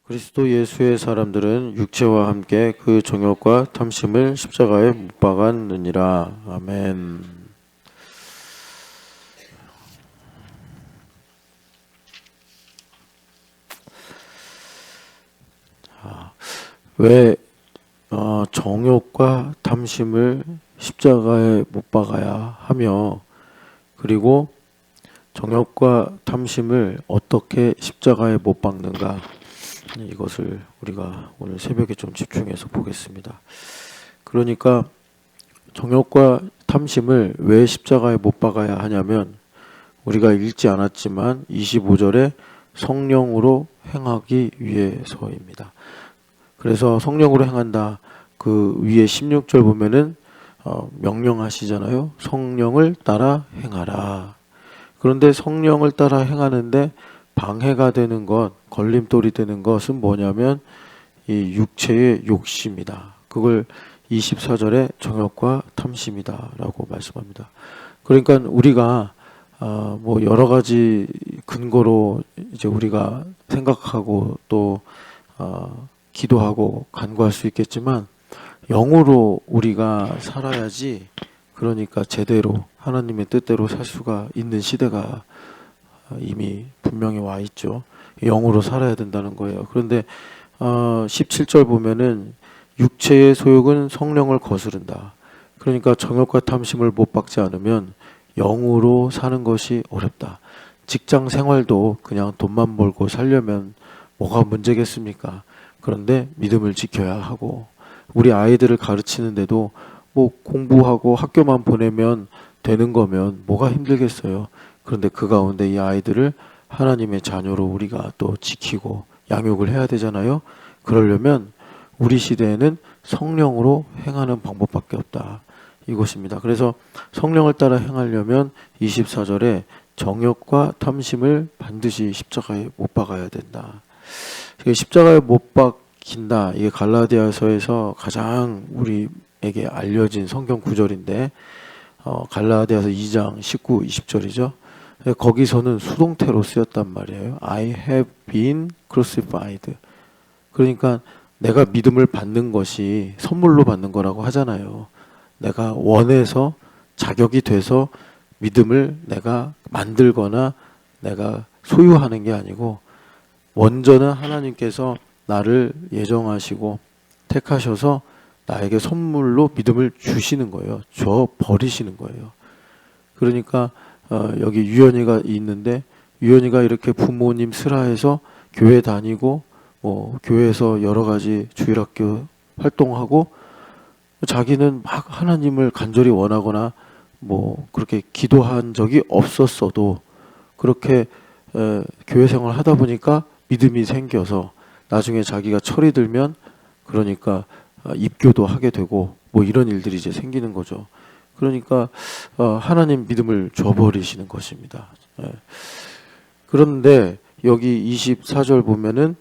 그리스도 예수의 사람들은 육체와 함께 그 정욕과 탐심을 십자가에 못 박았느니라. 아멘. 왜 정욕과 탐심을 십자가에 못 박아야 하며, 그리고 정욕과 탐심을 어떻게 십자가에 못 박는가, 이것을 우리가 오늘 새벽에 좀 집중해서 보겠습니다. 그러니까 정욕과 탐심을 왜 십자가에 못 박아야 하냐면, 우리가 읽지 않았지만 25절에 성령으로 행하기 위해서입니다. 그래서 성령으로 행한다. 그 위에 16절 보면은 명령하시잖아요. 성령을 따라 행하라. 그런데 성령을 따라 행하는데 방해가 되는 것, 걸림돌이 되는 것은 뭐냐면 이 육체의 욕심이다. 그걸 24절에 정욕과 탐심이다라고 말씀합니다. 그러니까 우리가 뭐 여러 가지 근거로 이제 우리가 생각하고 또 기도하고 간구할 수 있겠지만, 영으로 우리가 살아야지, 그러니까 제대로 하나님의 뜻대로 살 수가 있는 시대가 이미 분명히 와 있죠. 영으로 살아야 된다는 거예요. 그런데 17절 보면은 육체의 소욕은 성령을 거스른다. 그러니까 정욕과 탐심을 못 박지 않으면 영으로 사는 것이 어렵다. 직장 생활도 그냥 돈만 벌고 살려면 뭐가 문제겠습니까? 그런데 믿음을 지켜야 하고, 우리 아이들을 가르치는데도 뭐 공부하고 학교만 보내면 되는 거면 뭐가 힘들겠어요. 그런데 그 가운데 이 아이들을 하나님의 자녀로 우리가 또 지키고 양육을 해야 되잖아요. 그러려면 우리 시대에는 성령으로 행하는 방법밖에 없다. 이것입니다. 그래서 성령을 따라 행하려면 24절에 정욕과 탐심을 반드시 십자가에 못 박아야 된다. 십자가에 못 박힌다. 이게 갈라디아서에서 가장 우리에게 알려진 성경 구절인데, 갈라디아서 2장 19, 20절이죠. 거기서는 수동태로 쓰였단 말이에요. I have been crucified. 그러니까 내가 믿음을 받는 것이 선물로 받는 거라고 하잖아요. 내가 원해서 자격이 돼서 믿음을 내가 만들거나 내가 소유하는 게 아니고, 원전은 하나님께서 나를 예정하시고 택하셔서 나에게 선물로 믿음을 주시는 거예요. 줘 버리시는 거예요. 그러니까 여기 유연이가 있는데, 유연이가 이렇게 부모님 슬하에서 교회 다니고 교회에서 여러 가지 주일학교 활동하고, 자기는 막 하나님을 간절히 원하거나 그렇게 기도한 적이 없었어도 그렇게 교회 생활을 하다 보니까 믿음이 생겨서 나중에 자기가 철이 들면 그러니까 입교도 하게 되고 이런 일들이 이제 생기는 거죠. 그러니까 하나님 믿음을 줘버리시는 것입니다. 그런데 여기 24절 보면은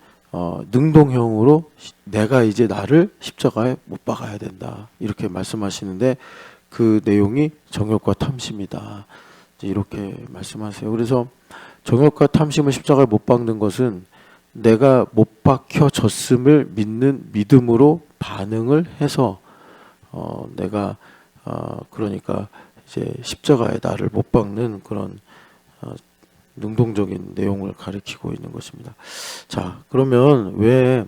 능동형으로 내가 이제 나를 십자가에 못 박아야 된다. 이렇게 말씀하시는데 그 내용이 정욕과 탐심이다. 이렇게 말씀하세요. 그래서 정욕과 탐심을 십자가에 못 박는 것은 내가 못 박혀졌음을 믿는 믿음으로 반응을 해서 내가 그러니까 이제 십자가에 나를 못 박는 그런 능동적인 내용을 가리키고 있는 것입니다. 자, 그러면 왜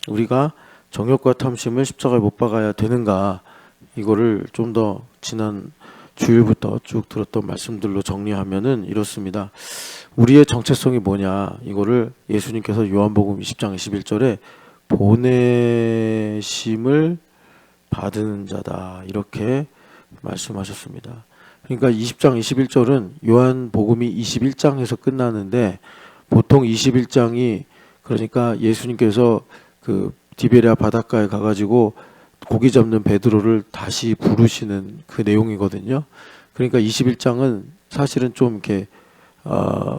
우리가 정욕과 탐심을 십자가에 못 박아야 되는가, 이거를 좀 더 지난 주일부터 쭉 들었던 말씀들로 정리하면은 이렇습니다. 우리의 정체성이 뭐냐, 이거를 예수님께서 요한복음 20장 21절에 보내심을 받은 자다, 이렇게 말씀하셨습니다. 그러니까 20장 21절은 요한복음이 21장에서 끝나는데, 보통 21장이 그러니까 예수님께서 그 디베랴 바닷가에 가가지고 고기 잡는 베드로를 다시 부르시는 그 내용이거든요. 그러니까 21장은 사실은 좀 이렇게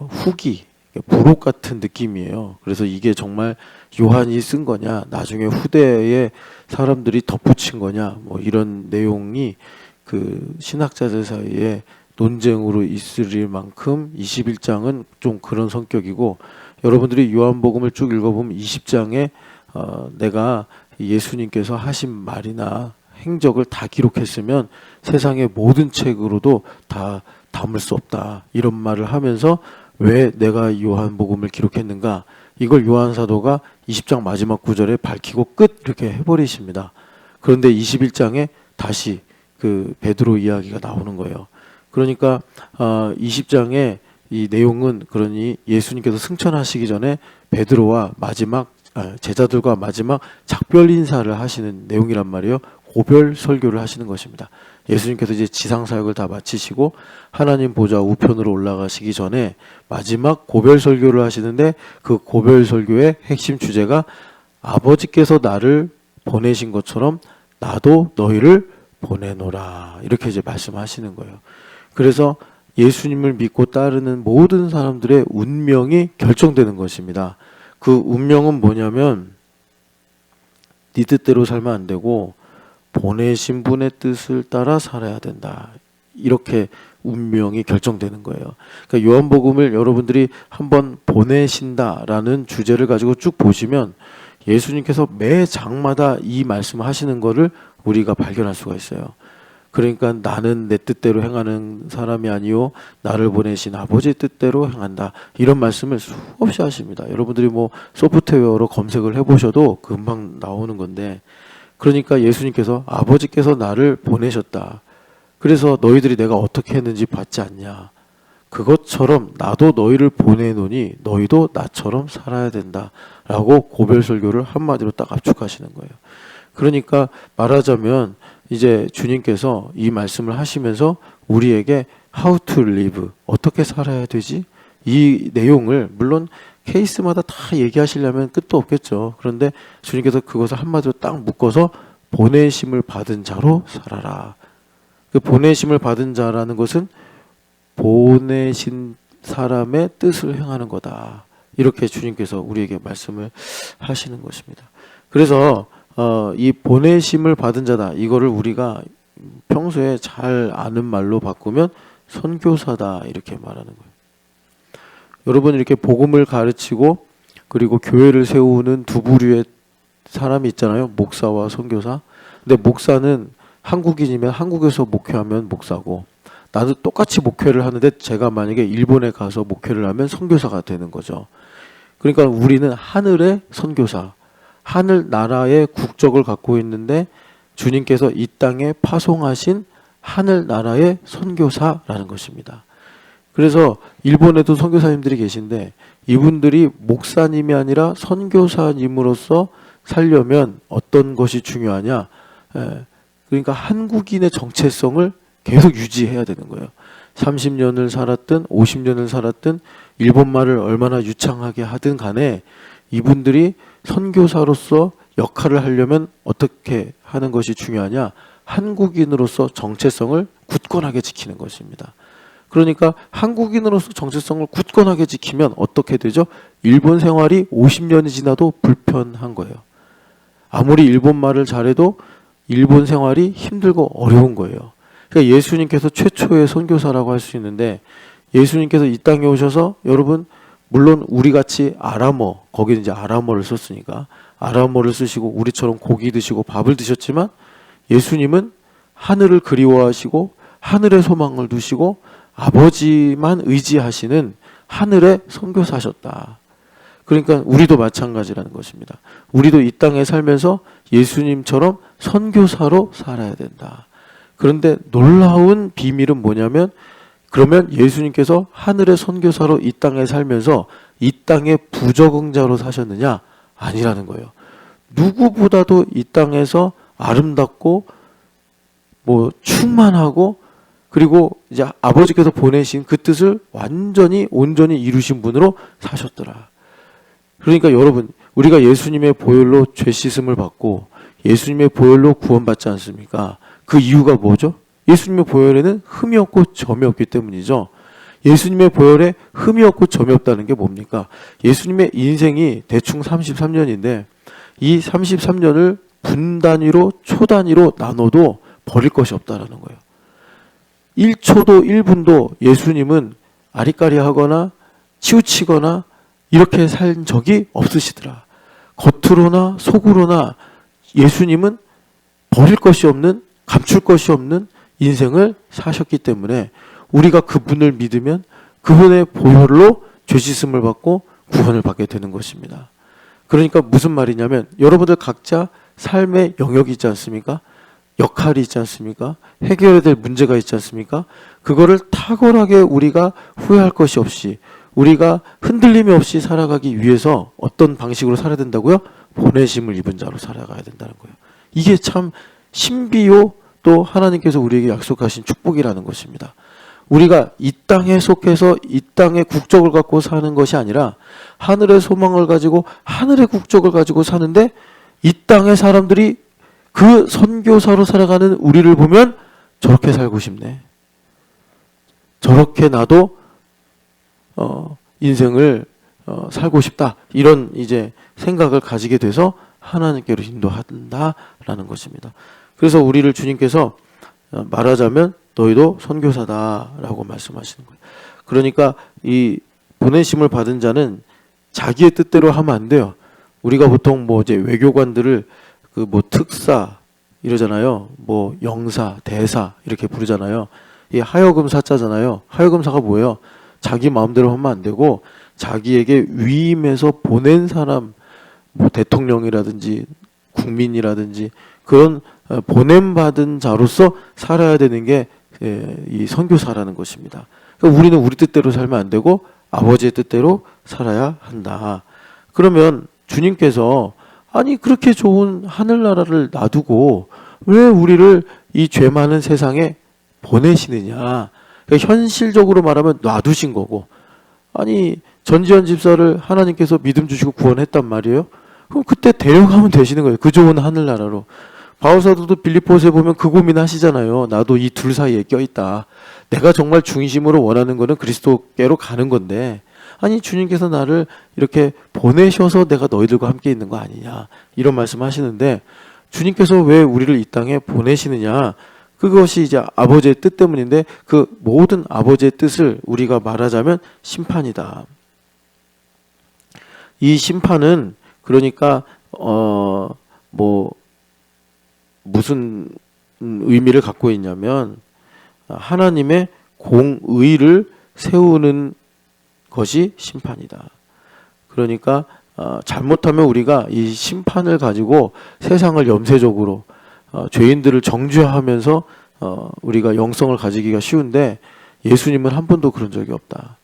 후기, 부록 같은 느낌이에요. 그래서 이게 정말 요한이 쓴 거냐, 나중에 후대에 사람들이 덧붙인 거냐, 이런 내용이 그 신학자들 사이에 논쟁으로 있을 만큼 21장은 좀 그런 성격이고, 여러분들이 요한복음을 쭉 읽어보면 20장에 내가 예수님께서 하신 말이나 행적을 다 기록했으면 세상의 모든 책으로도 다 담을 수 없다. 이런 말을 하면서 왜 내가 요한복음을 기록했는가? 이걸 요한 사도가 20장 마지막 구절에 밝히고 끝 이렇게 해버리십니다. 그런데 21장에 다시 그 베드로 이야기가 나오는 거예요. 그러니까 20장의 이 내용은 그러니 예수님께서 승천하시기 전에 베드로와 마지막 제자들과 마지막 작별 인사를 하시는 내용이란 말이에요. 고별 설교를 하시는 것입니다. 예수님께서 이제 지상 사역을 다 마치시고 하나님 보좌 우편으로 올라가시기 전에 마지막 고별 설교를 하시는데 그 고별 설교의 핵심 주제가 아버지께서 나를 보내신 것처럼 나도 너희를 보내노라. 이렇게 이제 말씀하시는 거예요. 그래서 예수님을 믿고 따르는 모든 사람들의 운명이 결정되는 것입니다. 그 운명은 뭐냐면 네 뜻대로 살면 안 되고 보내신 분의 뜻을 따라 살아야 된다. 이렇게 운명이 결정되는 거예요. 그러니까 요한복음을 여러분들이 한번 보내신다라는 주제를 가지고 쭉 보시면 예수님께서 매 장마다 이 말씀을 하시는 거를 우리가 발견할 수가 있어요. 그러니까 나는 내 뜻대로 행하는 사람이 아니요 나를 보내신 아버지의 뜻대로 행한다. 이런 말씀을 수없이 하십니다. 여러분들이 뭐 소프트웨어로 검색을 해보셔도 금방 나오는 건데, 그러니까 예수님께서 아버지께서 나를 보내셨다. 그래서 너희들이 내가 어떻게 했는지 봤지 않냐. 그것처럼 나도 너희를 보내노니 너희도 나처럼 살아야 된다. 라고 고별설교를 한마디로 딱 압축하시는 거예요. 그러니까 말하자면 이제 주님께서 이 말씀을 하시면서 우리에게 how to live, 어떻게 살아야 되지? 이 내용을 물론 케이스마다 다 얘기하시려면 끝도 없겠죠. 그런데 주님께서 그것을 한마디로 딱 묶어서 보내심을 받은 자로 살아라. 그 보내심을 받은 자라는 것은 보내신 사람의 뜻을 행하는 거다. 이렇게 주님께서 우리에게 말씀을 하시는 것입니다. 그래서 이 보내심을 받은 자다. 이거를 우리가 평소에 잘 아는 말로 바꾸면 선교사다. 이렇게 말하는 거예요. 여러분 이렇게 복음을 가르치고 그리고 교회를 세우는 두 부류의 사람이 있잖아요. 목사와 선교사. 근데 목사는 한국인이면 한국에서 목회하면 목사고, 나도 똑같이 목회를 하는데 제가 만약에 일본에 가서 목회를 하면 선교사가 되는 거죠. 그러니까 우리는 하늘의 선교사, 하늘 나라의 국적을 갖고 있는데 주님께서 이 땅에 파송하신 하늘 나라의 선교사라는 것입니다. 그래서 일본에도 선교사님들이 계신데 이분들이 목사님이 아니라 선교사님으로서 살려면 어떤 것이 중요하냐? 그러니까 한국인의 정체성을 계속 유지해야 되는 거예요. 30년을 살았든 50년을 살았든 일본말을 얼마나 유창하게 하든 간에 이분들이 선교사로서 역할을 하려면 어떻게 하는 것이 중요하냐? 한국인으로서 정체성을 굳건하게 지키는 것입니다. 그러니까 한국인으로서 정체성을 굳건하게 지키면 어떻게 되죠? 일본 생활이 50년이 지나도 불편한 거예요. 아무리 일본말을 잘해도 일본 생활이 힘들고 어려운 거예요. 그러니까 예수님께서 최초의 선교사라고 할 수 있는데, 예수님께서 이 땅에 오셔서 여러분 물론 우리같이 아람어, 거기는 이제 아람어를 썼으니까 아람어를 쓰시고 우리처럼 고기 드시고 밥을 드셨지만 예수님은 하늘을 그리워하시고 하늘의 소망을 두시고 아버지만 의지하시는 하늘의 선교사셨다. 그러니까 우리도 마찬가지라는 것입니다. 우리도 이 땅에 살면서 예수님처럼 선교사로 살아야 된다. 그런데 놀라운 비밀은 뭐냐면, 그러면 예수님께서 하늘의 선교사로 이 땅에 살면서 이 땅의 부적응자로 사셨느냐? 아니라는 거예요. 누구보다도 이 땅에서 아름답고 뭐 충만하고 그리고 이제 아버지께서 보내신 그 뜻을 완전히 온전히 이루신 분으로 사셨더라. 그러니까 여러분, 우리가 예수님의 보혈로 죄 씻음을 받고 예수님의 보혈로 구원받지 않습니까? 그 이유가 뭐죠? 예수님의 보혈에는 흠이 없고 점이 없기 때문이죠. 예수님의 보혈에 흠이 없고 점이 없다는 게 뭡니까? 예수님의 인생이 대충 33년인데 이 33년을 분 단위로 초 단위로 나눠도 버릴 것이 없다라는 거예요. 1초도 1분도 예수님은 아리까리하거나 치우치거나 이렇게 산 적이 없으시더라. 겉으로나 속으로나 예수님은 버릴 것이 없는, 감출 것이 없는 인생을 사셨기 때문에 우리가 그분을 믿으면 그분의 보혈로 죄 씻음을 받고 구원을 받게 되는 것입니다. 그러니까 무슨 말이냐면 여러분들 각자 삶의 영역이 있지 않습니까? 역할이 있지 않습니까? 해결해야 될 문제가 있지 않습니까? 그거를 탁월하게 우리가 후회할 것이 없이, 우리가 흔들림이 없이 살아가기 위해서 어떤 방식으로 살아야 된다고요? 보내심을 입은 자로 살아가야 된다는 거예요. 이게 참 신비요, 또 하나님께서 우리에게 약속하신 축복이라는 것입니다. 우리가 이 땅에 속해서 이 땅의 국적을 갖고 사는 것이 아니라 하늘의 소망을 가지고 하늘의 국적을 가지고 사는데, 이 땅의 사람들이 그 선교사로 살아가는 우리를 보면 저렇게 살고 싶네, 저렇게 나도 인생을 살고 싶다, 이런 이제 생각을 가지게 돼서 하나님께로 인도한다라는 것입니다. 그래서 우리를 주님께서 말하자면 너희도 선교사다라고 말씀하시는 거예요. 그러니까 이 보내심을 받은 자는 자기의 뜻대로 하면 안 돼요. 우리가 보통 뭐 이제 외교관들을 그 뭐 특사 이러잖아요. 뭐 영사, 대사 이렇게 부르잖아요. 이 하여금 사자잖아요. 하여금사가 뭐예요? 자기 마음대로 하면 안 되고 자기에게 위임해서 보낸 사람, 뭐 대통령이라든지 국민이라든지 그런 보냄받은 자로서 살아야 되는 게 이 선교사라는 것입니다. 그러니까 우리는 우리 뜻대로 살면 안 되고 아버지의 뜻대로 살아야 한다. 그러면 주님께서 아니 그렇게 좋은 하늘나라를 놔두고 왜 우리를 이 죄 많은 세상에 보내시느냐. 그러니까 현실적으로 말하면 놔두신 거고, 아니 전지현 집사를 하나님께서 믿음 주시고 구원했단 말이에요. 그럼 그때 데려가면 되시는 거예요. 그 좋은 하늘나라로. 바울사도도 빌립보서에 보면 그 고민하시잖아요. 나도 이 둘 사이에 껴있다. 내가 정말 중심으로 원하는 거는 그리스도께로 가는 건데, 아니 주님께서 나를 이렇게 보내셔서 내가 너희들과 함께 있는 거 아니냐, 이런 말씀 하시는데, 주님께서 왜 우리를 이 땅에 보내시느냐, 그것이 이제 아버지의 뜻 때문인데, 그 모든 아버지의 뜻을 우리가 말하자면 심판이다. 이 심판은 그러니까 뭐 무슨 의미를 갖고 있냐면 하나님의 공의를 세우는 것이 심판이다. 그러니까 잘못하면 우리가 이 심판을 가지고 세상을 염세적으로 죄인들을 정죄하면서 우리가 영성을 가지기가 쉬운데, 예수님은 한 번도 그런 적이 없다.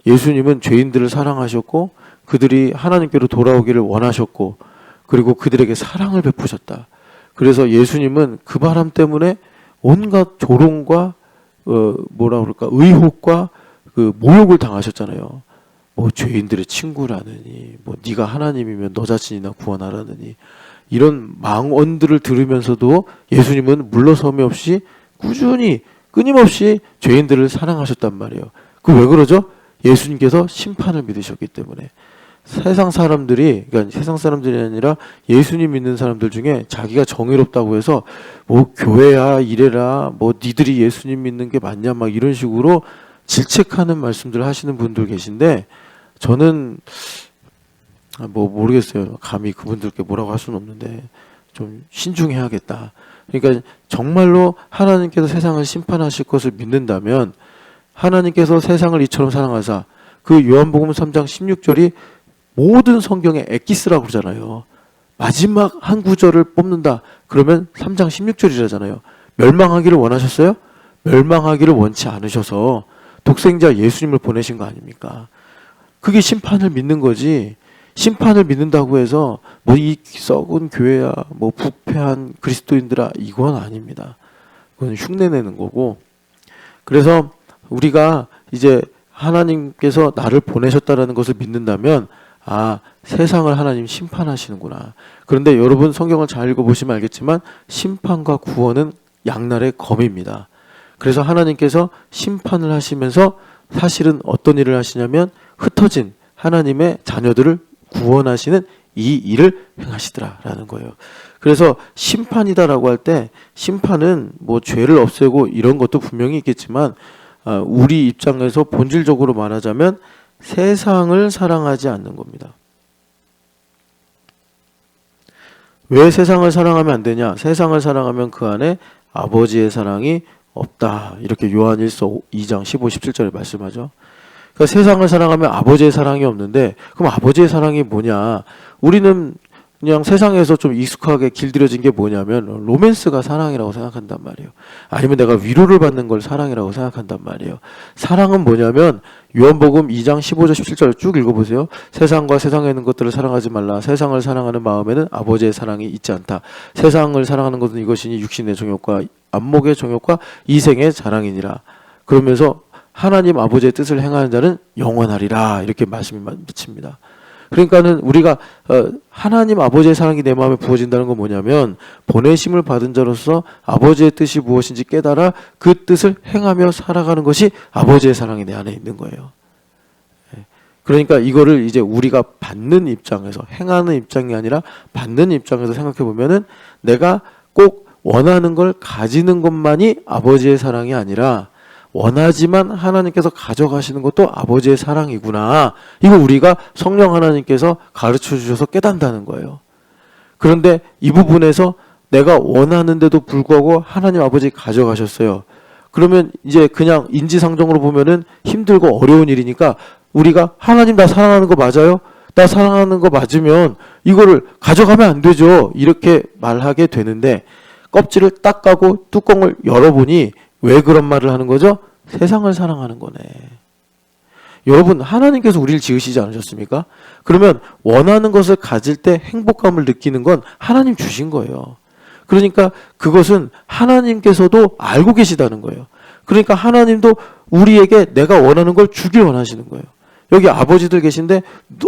예수님은 죄인들을 사랑하셨고 그들이 하나님께로 돌아오기를 원하셨고, 그리고 그들에게 사랑을 베푸셨다. 그래서 예수님은 그 바람 때문에 온갖 조롱과 뭐라 그럴까, 의혹과 그 모욕을 당하셨잖아요. 뭐 죄인들의 친구라느니, 뭐 네가 하나님이면 너 자신이나 구원하라느니, 이런 망언들을 들으면서도 예수님은 물러섬이 없이 꾸준히 끊임없이 죄인들을 사랑하셨단 말이에요. 그 왜 그러죠? 예수님께서 심판을 믿으셨기 때문에. 세상 사람들이, 그러니까 세상 사람들이 아니라 예수님 믿는 사람들 중에 자기가 정의롭다고 해서 뭐 교회야 이래라, 뭐 니들이 예수님 믿는 게 맞냐, 막 이런 식으로 질책하는 말씀들을 하시는 분들 계신데, 저는 뭐 모르겠어요. 감히 그분들께 뭐라고 할 수는 없는데 좀 신중해야겠다. 그러니까 정말로 하나님께서 세상을 심판하실 것을 믿는다면, 하나님께서 세상을 이처럼 사랑하사, 그 요한복음 3장 16절이 모든 성경의 엑기스라고 그러잖아요. 마지막 한 구절을 뽑는다 그러면 3장 16절이라잖아요. 멸망하기를 원하셨어요? 멸망하기를 원치 않으셔서 독생자 예수님을 보내신 거 아닙니까? 그게 심판을 믿는 거지, 심판을 믿는다고 해서 뭐 이 썩은 교회야, 뭐 부패한 그리스도인들아, 이건 아닙니다. 그건 흉내내는 거고. 그래서 우리가 이제 하나님께서 나를 보내셨다라는 것을 믿는다면, 아, 세상을 하나님 심판하시는구나. 그런데 여러분 성경을 잘 읽어보시면 알겠지만 심판과 구원은 양날의 검입니다. 그래서 하나님께서 심판을 하시면서 사실은 어떤 일을 하시냐면 흩어진 하나님의 자녀들을 구원하시는 이 일을 행하시더라라는 거예요. 그래서 심판이다라고 할 때, 심판은 뭐 죄를 없애고 이런 것도 분명히 있겠지만 우리 입장에서 본질적으로 말하자면 세상을 사랑하지 않는 겁니다. 왜 세상을 사랑하면 안 되냐? 세상을 사랑하면 그 안에 아버지의 사랑이 없다. 이렇게 요한 1서 2장 15, 17절에 말씀하죠. 그러니까 세상을 사랑하면 아버지의 사랑이 없는데 그럼 아버지의 사랑이 뭐냐? 우리는 그냥 세상에서 좀 익숙하게 길들여진 게 뭐냐면 로맨스가 사랑이라고 생각한단 말이에요. 아니면 내가 위로를 받는 걸 사랑이라고 생각한단 말이에요. 사랑은 뭐냐면 요한복음 2장 15절 17절 쭉 읽어보세요. 세상과 세상에 있는 것들을 사랑하지 말라. 세상을 사랑하는 마음에는 아버지의 사랑이 있지 않다. 세상을 사랑하는 것은 이것이니 육신의 정욕과 안목의 정욕과 이생의 자랑이니라. 그러면서 하나님 아버지의 뜻을 행하는 자는 영원하리라. 이렇게 말씀이 맺힙니다. 그러니까는 우리가 하나님 아버지의 사랑이 내 마음에 부어진다는 건 뭐냐면 보내심을 받은 자로서 아버지의 뜻이 무엇인지 깨달아 그 뜻을 행하며 살아가는 것이 아버지의 사랑이 내 안에 있는 거예요. 그러니까 이거를 이제 우리가 받는 입장에서 행하는 입장이 아니라 받는 입장에서 생각해 보면은 내가 꼭 원하는 걸 가지는 것만이 아버지의 사랑이 아니라 원하지만 하나님께서 가져가시는 것도 아버지의 사랑이구나. 이거 우리가 성령 하나님께서 가르쳐 주셔서 깨닫는다는 거예요. 그런데 이 부분에서 내가 원하는데도 불구하고 하나님 아버지 가져가셨어요. 그러면 이제 그냥 인지상정으로 보면은 힘들고 어려운 일이니까 우리가 하나님 나 사랑하는 거 맞아요? 나 사랑하는 거 맞으면 이거를 가져가면 안 되죠. 이렇게 말하게 되는데 껍질을 딱 까고 뚜껑을 열어보니 왜 그런 말을 하는 거죠? 세상을 사랑하는 거네. 여러분, 하나님께서 우리를 지으시지 않으셨습니까? 그러면 원하는 것을 가질 때 행복감을 느끼는 건 하나님 주신 거예요. 그러니까 그것은 하나님께서도 알고 계시다는 거예요. 그러니까 하나님도 우리에게 내가 원하는 걸 주길 원하시는 거예요. 여기 아버지들 계신데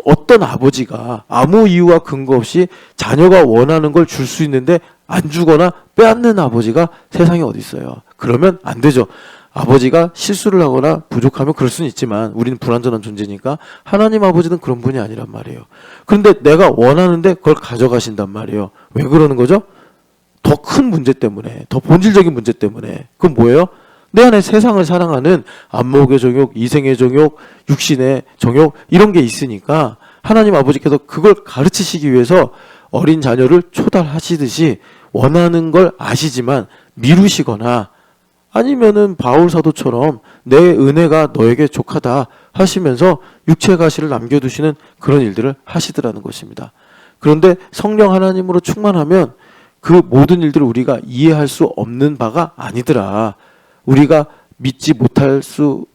어떤 아버지가 아무 이유와 근거 없이 자녀가 원하는 걸 줄 수 있는데 안 주거나 빼앗는 아버지가 세상에 어디 있어요. 그러면 안 되죠. 아버지가 실수를 하거나 부족하면 그럴 수는 있지만 우리는 불완전한 존재니까 하나님 아버지는 그런 분이 아니란 말이에요. 그런데 내가 원하는데 그걸 가져가신단 말이에요. 왜 그러는 거죠? 더 큰 문제 때문에, 더 본질적인 문제 때문에. 그건 뭐예요? 내 안에 세상을 사랑하는 안목의 정욕, 이생의 정욕, 육신의 정욕 이런 게 있으니까 하나님 아버지께서 그걸 가르치시기 위해서 어린 자녀를 초달하시듯이 원하는 걸 아시지만 미루시거나 아니면은 바울 사도처럼 내 은혜가 너에게 족하다 하시면서 육체 가시를 남겨두시는 그런 일들을 하시더라는 것입니다. 그런데 성령 하나님으로 충만하면 그 모든 일들을 우리가 이해할 수 없는 바가 아니더라. 우리가 믿을 수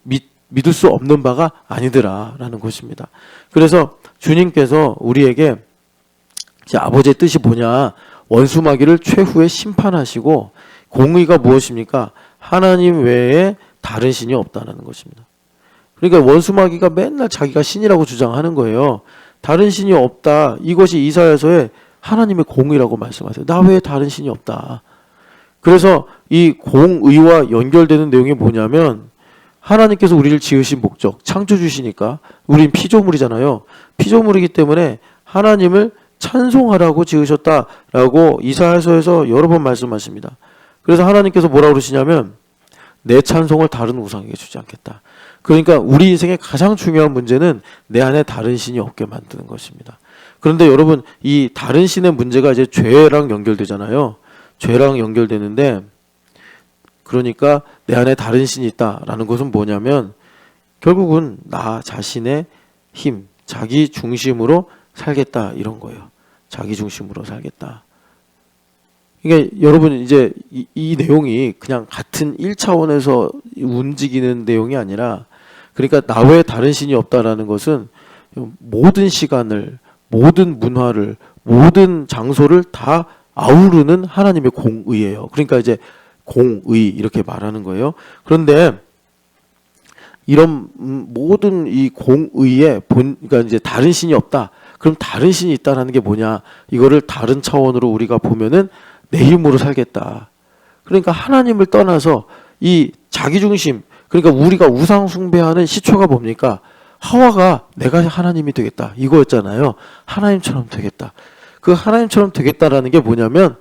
없는 바가 아니더라라는 것입니다. 그래서 주님께서 우리에게 이제 아버지의 뜻이 뭐냐? 원수마귀를 최후에 심판하시고 공의가 무엇입니까? 하나님 외에 다른 신이 없다는 것입니다. 그러니까 원수마귀가 맨날 자기가 신이라고 주장하는 거예요. 다른 신이 없다. 이것이 이사야서에 하나님의 공의라고 말씀하세요. 나 외에 다른 신이 없다. 그래서 이 공의와 연결되는 내용이 뭐냐면 하나님께서 우리를 지으신 목적, 창조주시니까 우린 피조물이잖아요. 피조물이기 때문에 하나님을 찬송하라고 지으셨다라고 이사야서에서 여러 번 말씀하십니다. 그래서 하나님께서 뭐라고 그러시냐면 내 찬송을 다른 우상에게 주지 않겠다. 그러니까 우리 인생의 가장 중요한 문제는 내 안에 다른 신이 없게 만드는 것입니다. 그런데 여러분 이 다른 신의 문제가 이제 죄랑 연결되잖아요. 죄랑 연결되는데 그러니까 내 안에 다른 신이 있다라는 것은 뭐냐면 결국은 나 자신의 힘, 자기 중심으로 살겠다 이런 거예요. 자기 중심으로 살겠다. 그러니까 여러분 이제 이 내용이 그냥 같은 1차원에서 움직이는 내용이 아니라 그러니까 나 외에 다른 신이 없다라는 것은 모든 시간을, 모든 문화를, 모든 장소를 다 아우르는 하나님의 공의예요. 그러니까 이제 공의 이렇게 말하는 거예요. 그런데 이런 모든 이 공의에 그러니까 이제 다른 신이 없다. 그럼 다른 신이 있다라는 게 뭐냐? 이거를 다른 차원으로 우리가 보면은 내 힘으로 살겠다. 그러니까 하나님을 떠나서 이 자기 중심, 그러니까 우리가 우상 숭배하는 시초가 뭡니까? 하와가 내가 하나님이 되겠다 이거였잖아요. 하나님처럼 되겠다. 그 하나님처럼 되겠다라는 게 뭐냐면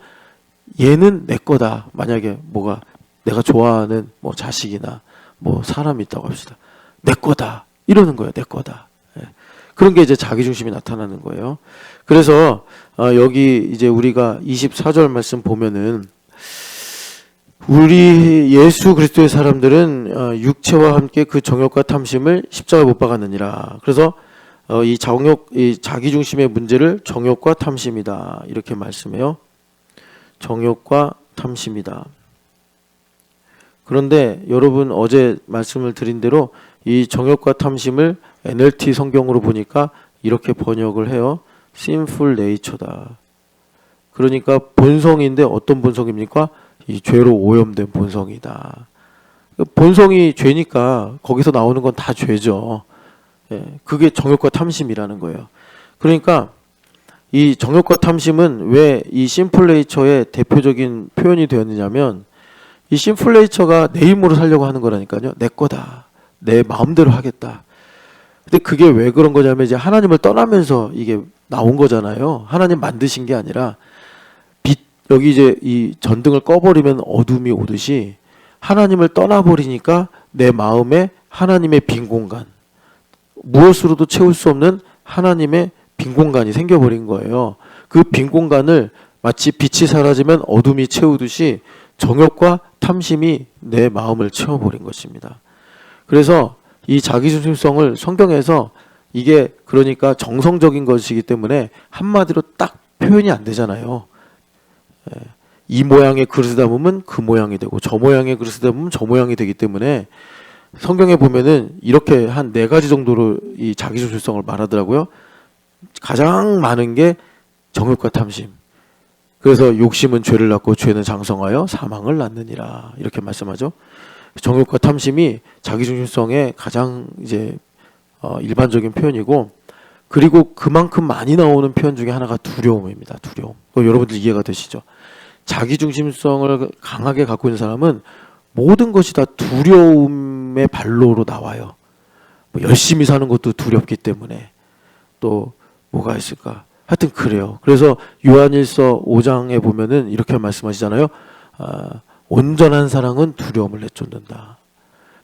얘는 내 거다. 만약에 뭐가 내가 좋아하는 뭐 자식이나 뭐 사람이 있다고 합시다. 내 거다. 이러는 거예요. 내 거다. 예. 그런 게 이제 자기중심이 나타나는 거예요. 그래서 여기 이제 우리가 24절 말씀 보면은 우리 예수 그리스도의 사람들은 육체와 함께 그 정욕과 탐심을 십자가에 못 박았느니라. 그래서 이 자기중심의 문제를 정욕과 탐심이다 이렇게 말씀해요. 정욕과 탐심이다. 그런데 여러분 어제 말씀을 드린 대로 이 정욕과 탐심을 NLT 성경으로 보니까 이렇게 번역을 해요. sinful nature다. 그러니까 본성인데 어떤 본성입니까? 이 죄로 오염된 본성이다. 본성이 죄니까 거기서 나오는 건 다 죄죠. 예, 그게 정욕과 탐심이라는 거예요. 그러니까 이 정욕과 탐심은 왜 이 심플 네이처의 대표적인 표현이 되었느냐면 이 심플 네이처가 내 힘으로 살려고 하는 거라니까요. 내 거다. 내 마음대로 하겠다. 근데 그게 왜 그런 거냐면 이제 하나님을 떠나면서 이게 나온 거잖아요. 하나님 만드신 게 아니라 여기 이제 이 전등을 꺼버리면 어둠이 오듯이 하나님을 떠나버리니까 내 마음에 하나님의 빈 공간, 무엇으로도 채울 수 없는 하나님의 빈 공간이 생겨버린 거예요. 그 빈 공간을 마치 빛이 사라지면 어둠이 채우듯이 정욕과 탐심이 내 마음을 채워버린 것입니다. 그래서 이 자기중심성을 성경에서 이게 그러니까 정성적인 것이기 때문에 한마디로 딱 표현이 안 되잖아요. 이 모양의 그릇을 담으면 그 모양이 되고 저 모양의 그릇을 담으면 저 모양이 되기 때문에 성경에 보면은 이렇게 한 4가지 정도로 이 자기중심성을 말하더라고요. 가장 많은 게 정욕과 탐심. 그래서 욕심은 죄를 낳고 죄는 장성하여 사망을 낳느니라 이렇게 말씀하죠. 정욕과 탐심이 자기중심성의 가장 이제 일반적인 표현이고, 그리고 그만큼 많이 나오는 표현 중에 하나가 두려움입니다. 두려움. 여러분들 이해가 되시죠? 자기중심성을 강하게 갖고 있는 사람은 모든 것이 다 두려움의 발로로 나와요. 열심히 사는 것도 두렵기 때문에. 또 뭐가 있을까? 하여튼 그래요. 그래서 요한일서 5장에 보면은 이렇게 말씀하시잖아요. 온전한 사랑은 두려움을 내쫓는다.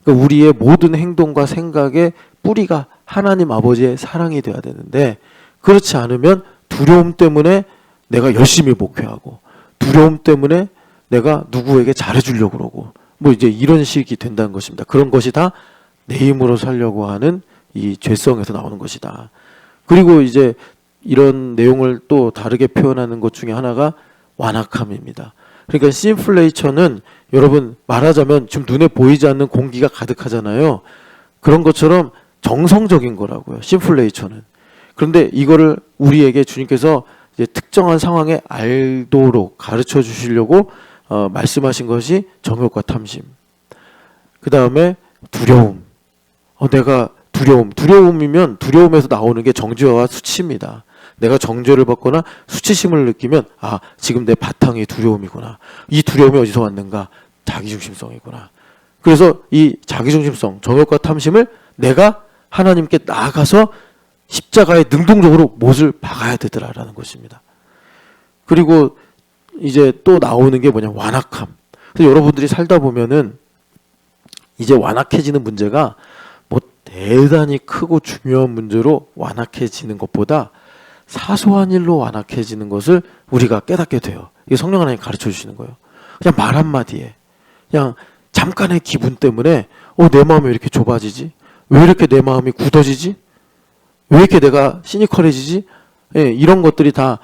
그러니까 우리의 모든 행동과 생각의 뿌리가 하나님 아버지의 사랑이 되어야 되는데, 그렇지 않으면 두려움 때문에 내가 열심히 목회하고, 두려움 때문에 내가 누구에게 잘해주려고 그러고, 뭐 이제 이런 식이 된다는 것입니다. 그런 것이 다 내 힘으로 살려고 하는 이 죄성에서 나오는 것이다. 그리고 이제 이런 내용을 또 다르게 표현하는 것 중에 하나가 완악함입니다. 그러니까 sinful nature는 여러분 말하자면 지금 눈에 보이지 않는 공기가 가득하잖아요. 그런 것처럼 정성적인 거라고요. sinful nature는. 그런데 이거를 우리에게 주님께서 이제 특정한 상황에 알도록 가르쳐 주시려고 말씀하신 것이 정욕과 탐심. 그 다음에 두려움. 내가 두려움이면 두려움에서 나오는 게 정죄와 수치입니다. 내가 정죄를 받거나 수치심을 느끼면 지금 내 바탕이 두려움이구나. 이 두려움이 어디서 왔는가? 자기중심성이구나. 그래서 이 자기중심성, 정욕과 탐심을 내가 하나님께 나아가서 십자가에 능동적으로 못을 박아야 되더라라는 것입니다. 그리고 이제 또 나오는 게 뭐냐? 완악함. 그래서 여러분들이 살다 보면은 이제 완악해지는 문제가 뭐 대단히 크고 중요한 문제로 완악해지는 것보다 사소한 일로 완악해지는 것을 우리가 깨닫게 돼요. 이게 성령 하나님 가르쳐 주시는 거예요. 그냥 말 한마디에, 그냥 잠깐의 기분 때문에 내 마음이 왜 이렇게 좁아지지? 왜 이렇게 내 마음이 굳어지지? 왜 이렇게 내가 시니컬해지지? 이런 것들이 다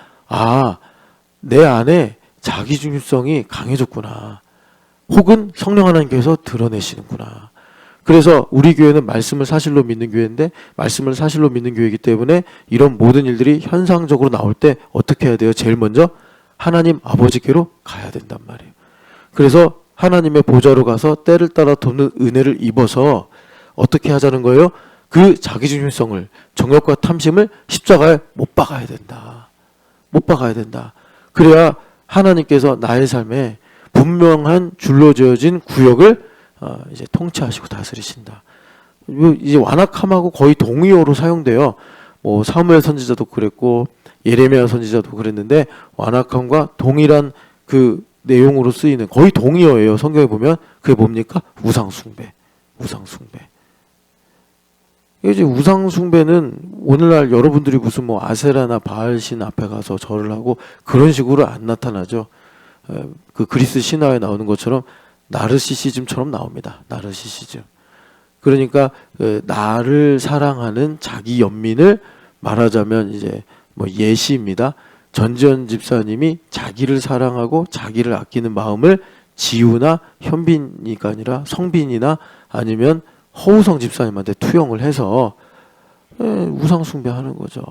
내 안에 자기중심성이 강해졌구나. 혹은 성령 하나님께서 드러내시는구나. 그래서 우리 교회는 말씀을 사실로 믿는 교회인데, 말씀을 사실로 믿는 교회이기 때문에 이런 모든 일들이 현상적으로 나올 때 어떻게 해야 돼요? 제일 먼저 하나님 아버지께로 가야 된단 말이에요. 그래서 하나님의 보좌로 가서 때를 따라 돕는 은혜를 입어서 어떻게 하자는 거예요? 그 자기중심성을, 정욕과 탐심을 십자가에 못 박아야 된다. 못 박아야 된다. 그래야 하나님께서 나의 삶에 분명한 줄로 지어진 구역을 이제 통치하시고 다스리신다. 이제 완악함하고 거의 동의어로 사용돼요. 뭐 사무엘 선지자도 그랬고 예레미야 선지자도 그랬는데, 완악함과 동일한 그 내용으로 쓰이는 거의 동의어예요. 성경에 보면 그게 뭡니까? 우상숭배. 우상숭배. 이제 우상 숭배는 오늘날 여러분들이 무슨 뭐 아세라나 바알신 앞에 가서 절을 하고 그런 식으로 안 나타나죠. 그 그리스 신화에 나오는 것처럼 나르시시즘처럼 나옵니다. 나르시시즘. 그러니까 나를 사랑하는 자기 연민을 말하자면 이제 뭐 예시입니다. 전지현 집사님이 자기를 사랑하고 자기를 아끼는 마음을 지우나 현빈이가 아니라 성빈이나 아니면 허우성 집사님한테 투영을 해서 우상 숭배하는 거죠.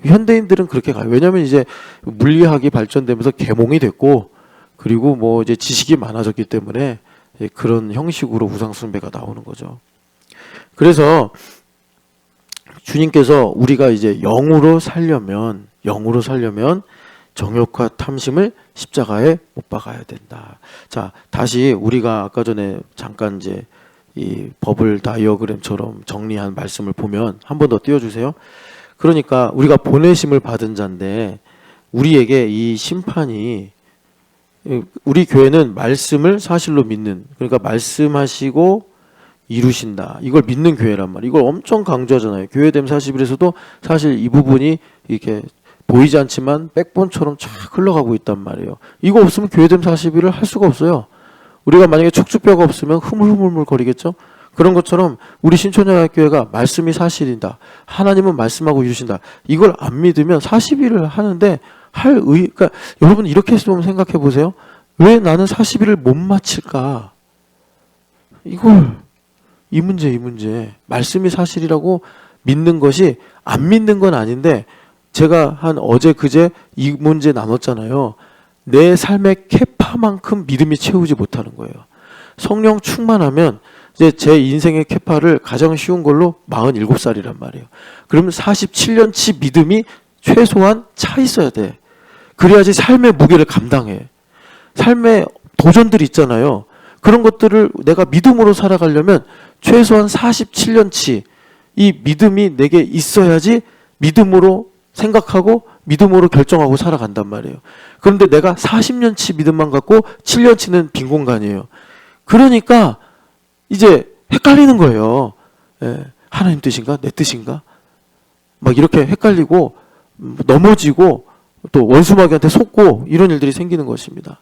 현대인들은 그렇게 가요. 왜냐하면 이제 물리학이 발전되면서 계몽이 됐고 그리고 뭐 이제 지식이 많아졌기 때문에 그런 형식으로 우상 숭배가 나오는 거죠. 그래서 주님께서 우리가 이제 영으로 살려면 정욕과 탐심을 십자가에 못 박아야 된다. 자, 다시 우리가 아까 전에 잠깐 이제 이 버블 다이어그램처럼 정리한 말씀을 보면 한 번 더 띄워주세요. 그러니까 우리가 보내심을 받은 자인데 우리에게 이 심판이 우리 교회는 말씀을 사실로 믿는 그러니까 말씀하시고 이루신다. 이걸 믿는 교회란 말이에요. 이걸 엄청 강조하잖아요. 교회됨 41에서도 사실 이 부분이 이렇게 보이지 않지만 백본처럼 쫙 흘러가고 있단 말이에요. 이거 없으면 교회됨 41을 할 수가 없어요. 우리가 만약에 척추뼈가 없으면 흐물흐물 거리겠죠. 그런 것처럼 우리 신촌영학교회가 말씀이 사실이다. 하나님은 말씀하고 이루신다. 이걸 안 믿으면 40일을 하는데 그러니까 여러분 이렇게 좀 생각해 보세요. 왜 나는 40일을 못 마칠까? 이 문제. 말씀이 사실이라고 믿는 것이 안 믿는 건 아닌데 제가 한 어제 그제 이 문제 나눴잖아요. 내 삶의 캐파만큼 믿음이 채우지 못하는 거예요. 성령 충만하면 이제 제 인생의 캐파를 가장 쉬운 걸로 47살이란 말이에요. 그러면 47년치 믿음이 최소한 차 있어야 돼. 그래야지 삶의 무게를 감당해. 삶의 도전들이 있잖아요. 그런 것들을 내가 믿음으로 살아가려면 최소한 47년치 이 믿음이 내게 있어야지 믿음으로 생각하고 믿음으로 결정하고 살아간단 말이에요. 그런데 내가 40년치 믿음만 갖고 7년치는 빈 공간이에요. 그러니까 이제 헷갈리는 거예요. 하나님 뜻인가? 내 뜻인가? 막 이렇게 헷갈리고 넘어지고 또 원수마귀한테 속고 이런 일들이 생기는 것입니다.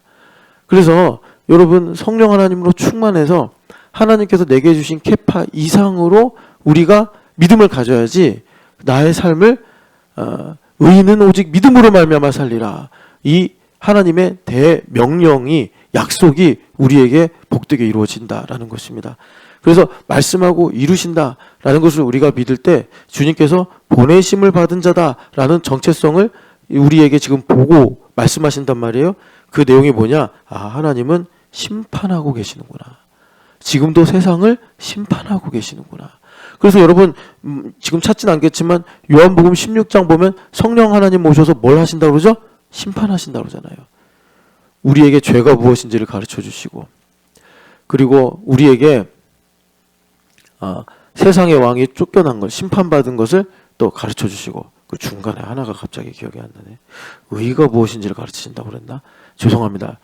그래서 여러분 성령 하나님으로 충만해서 하나님께서 내게 주신 캐파 이상으로 우리가 믿음을 가져야지 나의 삶을 의인은 오직 믿음으로 말미암아 살리라. 이 하나님의 대명령이 약속이 우리에게 복되게 이루어진다라는 것입니다. 그래서 말씀하고 이루신다라는 것을 우리가 믿을 때 주님께서 보내심을 받은 자다라는 정체성을 우리에게 지금 보고 말씀하신단 말이에요. 그 내용이 뭐냐? 하나님은 심판하고 계시는구나. 지금도 세상을 심판하고 계시는구나. 그래서 여러분 지금 찾진 않겠지만 요한복음 16장 보면 성령 하나님 오셔서 뭘 하신다고 그러죠? 심판하신다고 그러잖아요. 우리에게 죄가 무엇인지를 가르쳐 주시고 그리고 우리에게 세상의 왕이 쫓겨난 걸 심판받은 것을 또 가르쳐 주시고 그 중간에 하나가 갑자기 기억이 안 나네. 의가 무엇인지를 가르치신다고 그랬나? 죄송합니다.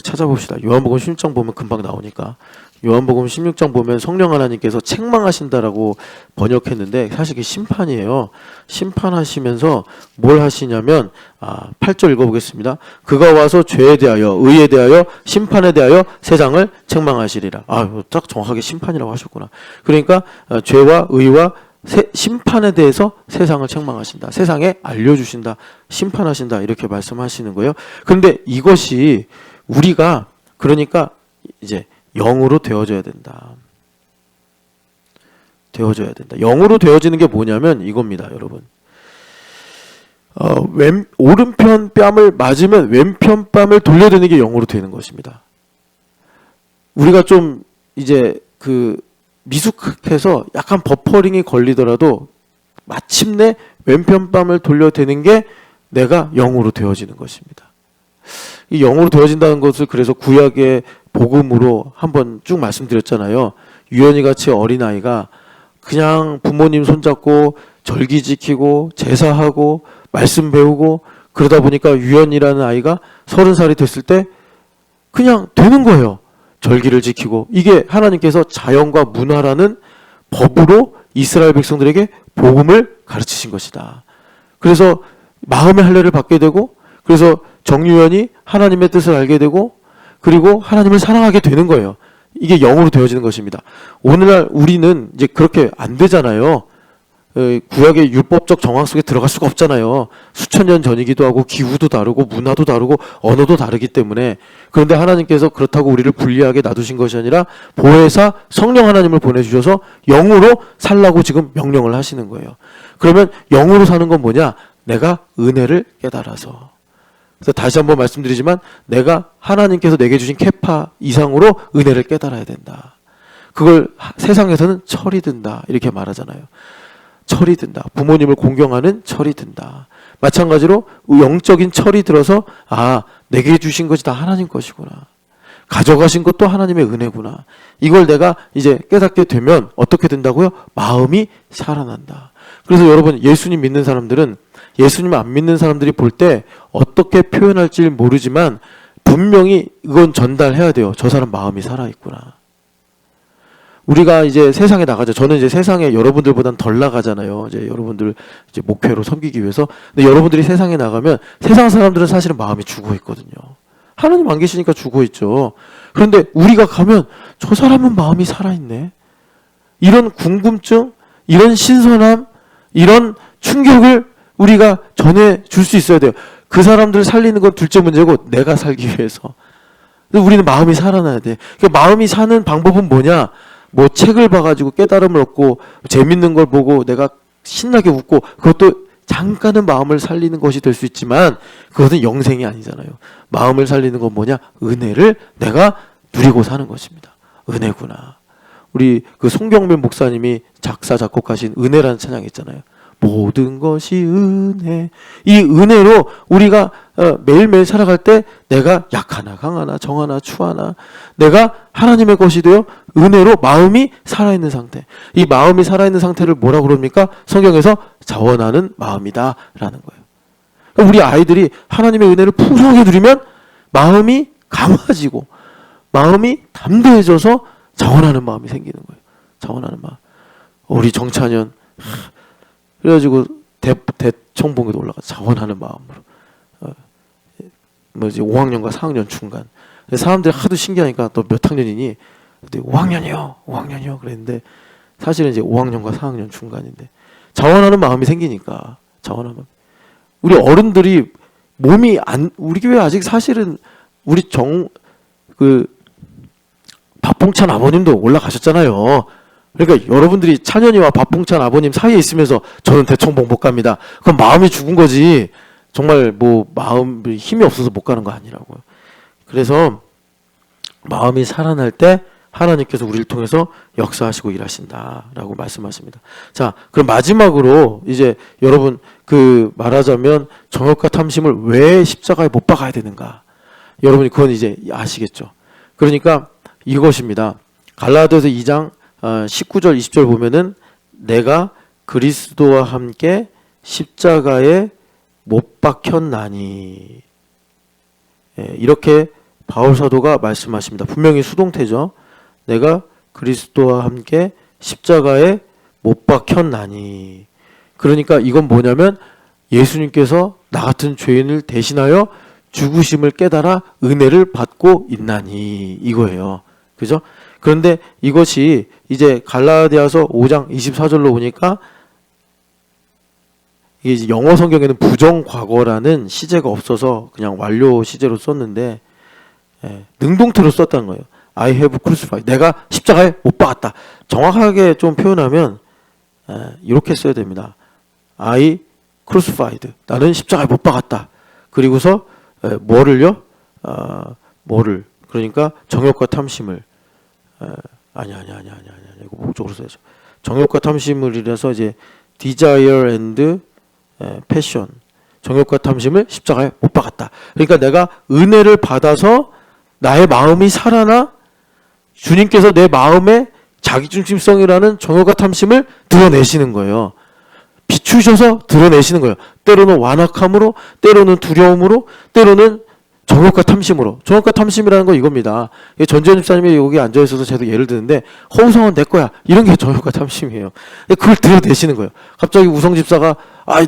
찾아봅시다. 요한복음 16장 보면 금방 나오니까. 요한복음 16장 보면 성령 하나님께서 책망하신다라고 번역했는데 사실 그게 심판이에요. 심판하시면서 뭘 하시냐면 8절 읽어보겠습니다. 그가 와서 죄에 대하여 의에 대하여 심판에 대하여 세상을 책망하시리라. 딱 정확하게 심판이라고 하셨구나. 그러니까 죄와 의와 심판에 대해서 세상을 책망하신다. 세상에 알려주신다. 심판하신다. 이렇게 말씀하시는 거예요. 그런데 이것이 우리가 그러니까 이제 영으로 되어져야 된다. 영으로 되어지는 게 뭐냐면 이겁니다, 여러분. 오른편 뺨을 맞으면 왼편 뺨을 돌려대는 게 영으로 되는 것입니다. 우리가 좀 이제 미숙해서 약간 버퍼링이 걸리더라도 마침내 왼편 뺨을 돌려대는 게 내가 영으로 되어지는 것입니다. 이 영으로 되어진다는 것을 그래서 구약의 복음으로 한번 쭉 말씀드렸잖아요. 유연이 같이 어린아이가 그냥 부모님 손잡고 절기 지키고 제사하고 말씀 배우고 그러다 보니까 유연이라는 아이가 30살이 됐을 때 그냥 되는 거예요. 절기를 지키고 이게 하나님께서 자연과 문화라는 법으로 이스라엘 백성들에게 복음을 가르치신 것이다. 그래서 마음의 할례를 받게 되고, 그래서 정유연이 하나님의 뜻을 알게 되고, 그리고 하나님을 사랑하게 되는 거예요. 이게 영으로 되어지는 것입니다. 오늘날 우리는 이제 그렇게 안 되잖아요. 구약의 율법적 정황 속에 들어갈 수가 없잖아요. 수천 년 전이기도 하고 기후도 다르고 문화도 다르고 언어도 다르기 때문에. 그런데 하나님께서 그렇다고 우리를 불리하게 놔두신 것이 아니라 보혜사 성령 하나님을 보내주셔서 영으로 살라고 지금 명령을 하시는 거예요. 그러면 영으로 사는 건 뭐냐? 내가 은혜를 깨달아서. 그래서 다시 한번 말씀드리지만 내가 하나님께서 내게 주신 케파 이상으로 은혜를 깨달아야 된다. 그걸 세상에서는 철이 든다 이렇게 말하잖아요. 철이 든다. 부모님을 공경하는 철이 든다. 마찬가지로 영적인 철이 들어서 내게 주신 것이 다 하나님 것이구나. 가져가신 것도 하나님의 은혜구나. 이걸 내가 이제 깨닫게 되면 어떻게 된다고요? 마음이 살아난다. 그래서 여러분 예수님 믿는 사람들은 예수님 안 믿는 사람들이 볼 때 어떻게 표현할지 모르지만 분명히 이건 전달해야 돼요. 저 사람 마음이 살아있구나. 우리가 이제 세상에 나가죠. 저는 이제 세상에 여러분들보단 덜 나가잖아요. 이제 여러분들 이제 목회로 섬기기 위해서. 근데 여러분들이 세상에 나가면 세상 사람들은 사실은 마음이 죽어 있거든요. 하나님 안 계시니까 죽어 있죠. 그런데 우리가 가면 저 사람은 마음이 살아있네. 이런 궁금증, 이런 신선함, 이런 충격을 우리가 전해줄 수 있어야 돼요. 그 사람들을 살리는 건 둘째 문제고 내가 살기 위해서. 우리는 마음이 살아나야 돼. 그러니까 마음이 사는 방법은 뭐냐? 뭐 책을 봐가지고 깨달음을 얻고 재밌는 걸 보고 내가 신나게 웃고 그것도 잠깐은 마음을 살리는 것이 될 수 있지만 그것은 영생이 아니잖아요. 마음을 살리는 건 뭐냐? 은혜를 내가 누리고 사는 것입니다. 은혜구나. 우리 그 송경민 목사님이 작사 작곡하신 은혜라는 찬양 있잖아요. 모든 것이 은혜. 이 은혜로 우리가 매일매일 살아갈 때 내가 약하나 강하나 정하나 추하나 내가 하나님의 것이 되어 은혜로 마음이 살아있는 상태. 이 마음이 살아있는 상태를 뭐라고 그럽니까? 성경에서 자원하는 마음이다 라는 거예요. 그러니까 우리 아이들이 하나님의 은혜를 풍성하게 누리면 마음이 강화지고 마음이 담대해져서 자원하는 마음이 생기는 거예요. 자원하는 마음. 우리 정찬현 그래가지고 대청봉에도 올라가 자원하는 마음으로. 뭐지 5학년과 4학년 중간. 사람들이 하도 신기하니까 너 몇 학년이니? 5학년이요. 5학년이요. 그랬는데 사실은 이제 5학년과 4학년 중간인데 자원하는 마음이 생기니까 자원하는 마음. 우리 어른들이 몸이 우리 교회 아직 사실은 우리 박봉찬 아버님도 올라가셨잖아요. 그러니까 여러분들이 찬현이와 박봉찬 아버님 사이에 있으면서 저는 대청봉 못 갑니다. 그럼 마음이 죽은 거지. 정말 뭐 마음이 힘이 없어서 못 가는 거 아니라고요. 그래서 마음이 살아날 때 하나님께서 우리를 통해서 역사하시고 일하신다라고 말씀하십니다. 자, 그럼 마지막으로 이제 여러분 말하자면 정욕과 탐심을 왜 십자가에 못 박아야 되는가? 여러분이 그건 이제 아시겠죠. 그러니까 이것입니다. 갈라디아서 2장 19절 20절 보면은 내가 그리스도와 함께 십자가에 못 박혔나니 이렇게 바울 사도가 말씀하십니다. 분명히 수동태죠. 내가 그리스도와 함께 십자가에 못 박혔나니. 그러니까 이건 뭐냐면 예수님께서 나 같은 죄인을 대신하여 죽으심을 깨달아 은혜를 받고 있나니 이거예요. 그죠? 그런데 이것이 이제 갈라디아서 5장 24절로 보니까 이게 이제 영어 성경에는 부정과거라는 시제가 없어서 그냥 완료 시제로 썼는데 능동태로 썼다는 거예요. I have crucified. 내가 십자가에 못 박았다. 정확하게 좀 표현하면 이렇게 써야 됩니다. I crucified. 나는 십자가에 못 박았다. 그리고서 뭐를요? 뭐를? 그러니까 정욕과 탐심을 아니 이거 목적으로 써야죠. 정욕과 탐심을 이래서 이제 desire and passion. 정욕과 탐심을 십자가에 못 박았다. 그러니까 내가 은혜를 받아서 나의 마음이 살아나 주님께서 내 마음에 자기중심성이라는 정욕과 탐심을 드러내시는 거예요. 비추셔서 드러내시는 거예요. 때로는 완악함으로, 때로는 두려움으로, 때로는 정욕과 탐심으로. 정욕과 탐심이라는 건 이겁니다. 전지현 집사님이 여기 앉아있어서 제가 예를 드는데 허우성은 내 거야. 이런 게 정욕과 탐심이에요. 그걸 들여대시는 거예요. 갑자기 우성 집사가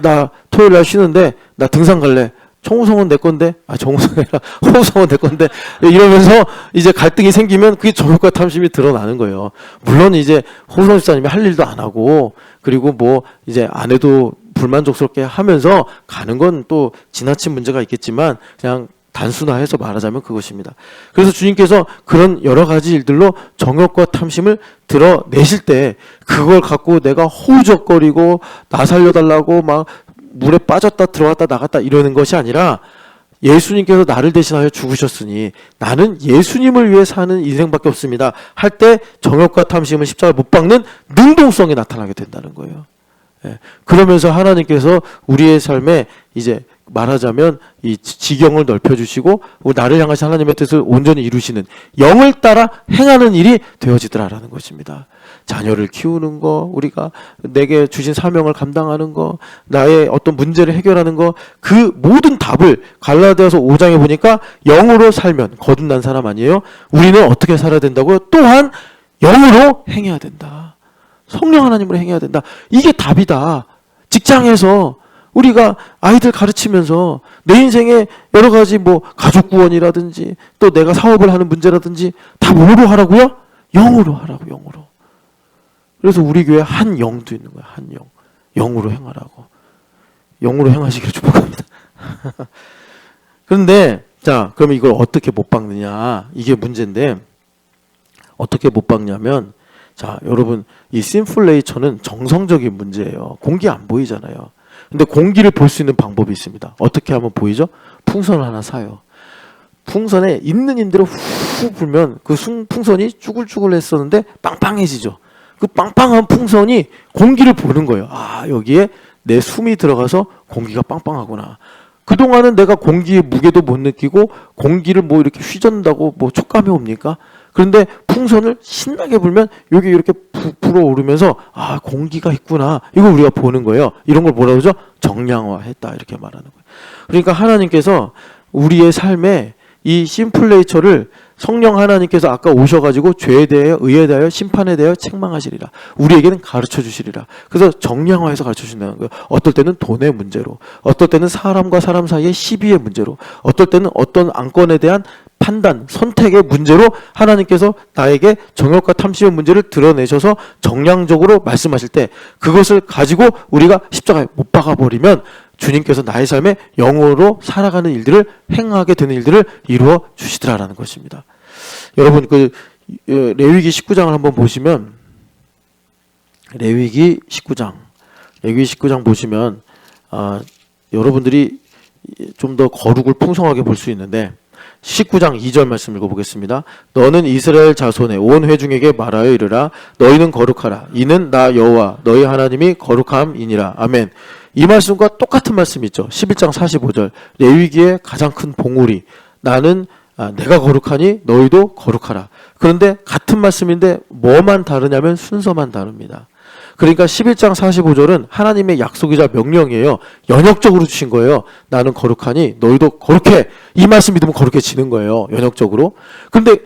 나 토요일 날 쉬는데 나 등산 갈래. 청우성은 내 건데, 정우성이 아니라 허우성은 내 건데, 이러면서 이제 갈등이 생기면 그게 정욕과 탐심이 드러나는 거예요. 물론 이제 허우성 집사님이 할 일도 안 하고, 그리고 뭐 이제 아내도 불만족스럽게 하면서 가는 건 또 지나친 문제가 있겠지만, 그냥 단순화해서 말하자면 그것입니다. 그래서 주님께서 그런 여러 가지 일들로 정욕과 탐심을 드러내실 때, 그걸 갖고 내가 허우적거리고, 나 살려달라고 막 물에 빠졌다 들어갔다 나갔다 이러는 것이 아니라 예수님께서 나를 대신하여 죽으셨으니 나는 예수님을 위해 사는 인생밖에 없습니다 할 때 정욕과 탐심은 십자가에 못 박는 능동성이 나타나게 된다는 거예요. 그러면서 하나님께서 우리의 삶에 이제 말하자면 이 지경을 넓혀주시고 나를 향하신 하나님의 뜻을 온전히 이루시는 영을 따라 행하는 일이 되어지더라라는 것입니다. 자녀를 키우는 거, 우리가 내게 주신 사명을 감당하는 거, 나의 어떤 문제를 해결하는 거, 그 모든 답을 갈라디아서 5장에 보니까 영으로 살면 거듭난 사람 아니에요? 우리는 어떻게 살아야 된다고요? 또한 영으로 행해야 된다. 성령 하나님으로 행해야 된다. 이게 답이다. 직장에서 우리가 아이들 가르치면서 내 인생에 여러 가지 뭐 가족 구원이라든지 또 내가 사업을 하는 문제라든지 다 뭐로 하라고요? 영으로 하라고, 영으로. 그래서 우리 교회 한 영도 있는 거야. 한 영. 영으로 행하라고. 영으로 행하시기를 축복합니다. 그런데 자, 그럼 이걸 어떻게 못 박느냐? 이게 문제인데 어떻게 못 박냐면 자, 여러분 이 심플레이처는 정성적인 문제예요. 공기 안 보이잖아요. 근데 공기를 볼 수 있는 방법이 있습니다. 어떻게 하면 보이죠? 풍선을 하나 사요. 풍선에 있는 힘대로 후 불면 그 풍선이 쭈글쭈글 했었는데 빵빵해지죠. 그 빵빵한 풍선이 공기를 보는 거예요. 여기에 내 숨이 들어가서 공기가 빵빵하구나. 그동안은 내가 공기의 무게도 못 느끼고 공기를 뭐 이렇게 휘젓는다고 뭐 촉감이 옵니까? 그런데 풍선을 신나게 불면 여기 이렇게 불어오르면서 공기가 있구나. 이걸 우리가 보는 거예요. 이런 걸 뭐라고 그러죠? 정량화했다. 이렇게 말하는 거예요. 그러니까 하나님께서 우리의 삶에 이 심플레이처를 성령 하나님께서 아까 오셔가지고 죄에 대하여 의에 대하여 심판에 대하여 책망하시리라. 우리에게는 가르쳐 주시리라. 그래서 정량화해서 가르쳐 주신다는 거예요. 어떨 때는 돈의 문제로, 어떨 때는 사람과 사람 사이의 시비의 문제로, 어떨 때는 어떤 안건에 대한 판단, 선택의 문제로 하나님께서 나에게 정욕과 탐심의 문제를 드러내셔서 정량적으로 말씀하실 때 그것을 가지고 우리가 십자가에 못 박아버리면 주님께서 나의 삶에 영으로 살아가는 일들을 행하게 되는 일들을 이루어 주시더라라는 것입니다. 여러분 레위기 19장을 한번 보시면 레위기 19장 보시면 여러분들이 좀 더 거룩을 풍성하게 볼 수 있는데 19장 2절 말씀 읽어보겠습니다. 너는 이스라엘 자손의 온 회중에게 말하여 이르라. 너희는 거룩하라. 이는 나 여호와 너희 하나님이 거룩함이니라. 아멘. 이 말씀과 똑같은 말씀 있죠. 11장 45절 레위기의 가장 큰 봉우리. 나는 내가 거룩하니 너희도 거룩하라. 그런데 같은 말씀인데 뭐만 다르냐면 순서만 다릅니다. 그러니까 11장 45절은 하나님의 약속이자 명령이에요. 연역적으로 주신 거예요. 나는 거룩하니 너희도 거룩해. 이 말씀 믿으면 거룩해지는 거예요. 연역적으로. 그런데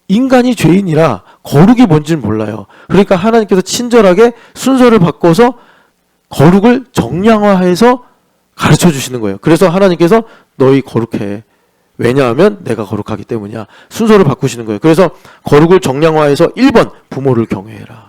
인간이 죄인이라 거룩이 뭔지는 몰라요. 그러니까 하나님께서 친절하게 순서를 바꿔서 거룩을 정량화해서 가르쳐 주시는 거예요. 그래서 하나님께서 너희 거룩해. 왜냐하면 내가 거룩하기 때문이야. 순서를 바꾸시는 거예요. 그래서 거룩을 정량화해서 1번 부모를 경외해라.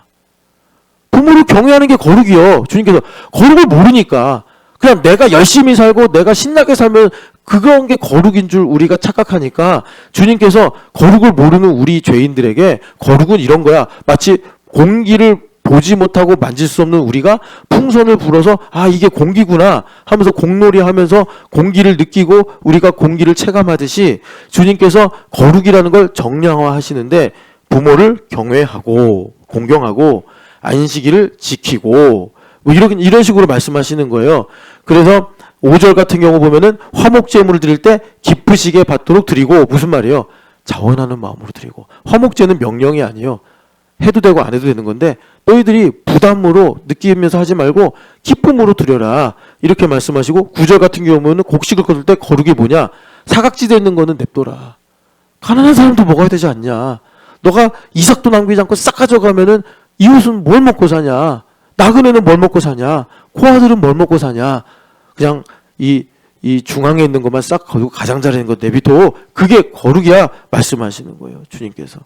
부모를 경외하는 게 거룩이요. 주님께서 거룩을 모르니까 그냥 내가 열심히 살고 내가 신나게 살면 그런 게 거룩인 줄 우리가 착각하니까 주님께서 거룩을 모르는 우리 죄인들에게 거룩은 이런 거야. 마치 공기를 보지 못하고 만질 수 없는 우리가 풍선을 불어서 이게 공기구나 하면서 공놀이 하면서 공기를 느끼고 우리가 공기를 체감하듯이 주님께서 거룩이라는 걸 정량화 하시는데 부모를 경외하고 공경하고 안식일을 지키고 뭐 이런 식으로 말씀하시는 거예요. 그래서 5절 같은 경우 보면은 화목제물을 드릴 때 기쁘시게 받도록 드리고 무슨 말이에요? 자원하는 마음으로 드리고. 화목제는 명령이 아니에요. 해도 되고 안 해도 되는 건데 너희들이 부담으로 느끼면서 하지 말고 기쁨으로 드려라. 이렇게 말씀하시고 9절 같은 경우는 곡식을 거둘 때 거룩이 뭐냐? 사각지대에 있는 거는 냅둬라. 가난한 사람도 먹어야 되지 않냐. 너가 이삭도 남기지 않고 싹 가져가면은 이웃은 뭘 먹고 사냐. 나그네는 뭘 먹고 사냐. 고아들은 뭘 먹고 사냐. 그냥 이 중앙에 있는 것만 싹 거두고 가장자리에 있는 것 내비둬. 그게 거룩이야 말씀하시는 거예요, 주님께서.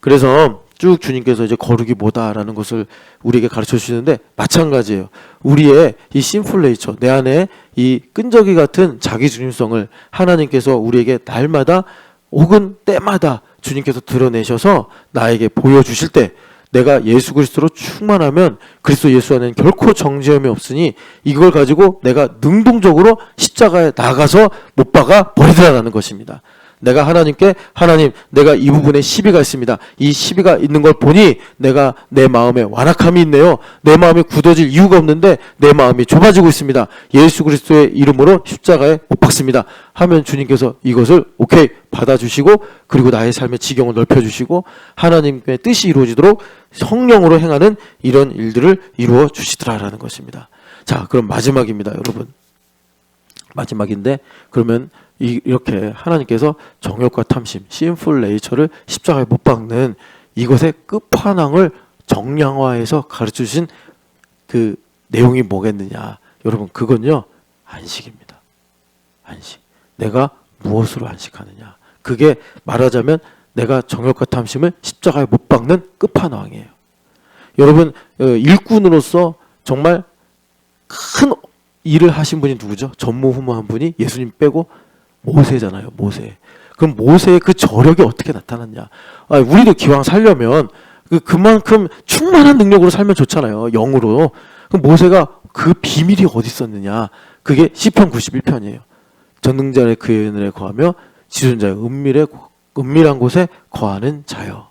그래서 쭉 주님께서 이제 거룩이 뭐다라는 것을 우리에게 가르쳐 주시는데 마찬가지예요. 우리의 이 심플 네이처, 내 안에 이 끈적이 같은 자기 중심성을 하나님께서 우리에게 날마다 혹은 때마다 주님께서 드러내셔서 나에게 보여주실 때 내가 예수 그리스도로 충만하면 그리스도 예수 안에는 결코 정죄함이 없으니 이걸 가지고 내가 능동적으로 십자가에 나가서 못 박아 버리더라라는 것입니다. 내가 하나님께 하나님 내가 이 부분에 시비가 있습니다. 이 시비가 있는 걸 보니 내가 내 마음에 완악함이 있네요. 내 마음이 굳어질 이유가 없는데 내 마음이 좁아지고 있습니다. 예수 그리스도의 이름으로 십자가에 못 박습니다. 하면 주님께서 이것을 오케이 받아주시고 그리고 나의 삶의 지경을 넓혀주시고 하나님의 뜻이 이루어지도록 성령으로 행하는 이런 일들을 이루어 주시더라라는 것입니다. 자, 그럼 마지막입니다, 여러분. 마지막인데 그러면 이렇게 하나님께서 정욕과 탐심, sinful nature를 십자가에 못 박는 이것의 끝판왕을 정량화해서 가르쳐주신 그 내용이 뭐겠느냐. 여러분 그건요 안식입니다. 안식. 내가 무엇으로 안식하느냐. 그게 말하자면 내가 정욕과 탐심을 십자가에 못 박는 끝판왕이에요. 여러분 일꾼으로서 정말 큰 일을 하신 분이 누구죠? 전무후무한 분이 예수님 빼고 모세잖아요. 모세. 그럼 모세의 그 저력이 어떻게 나타났냐? 우리도 기왕 살려면 그만큼 충만한 능력으로 살면 좋잖아요. 영으로. 그럼 모세가 그 비밀이 어디 있었느냐? 그게 시편 91편이에요. 전능자의 그의 은혜에 거하며 지존자의 은밀한 곳에 거하는 자여.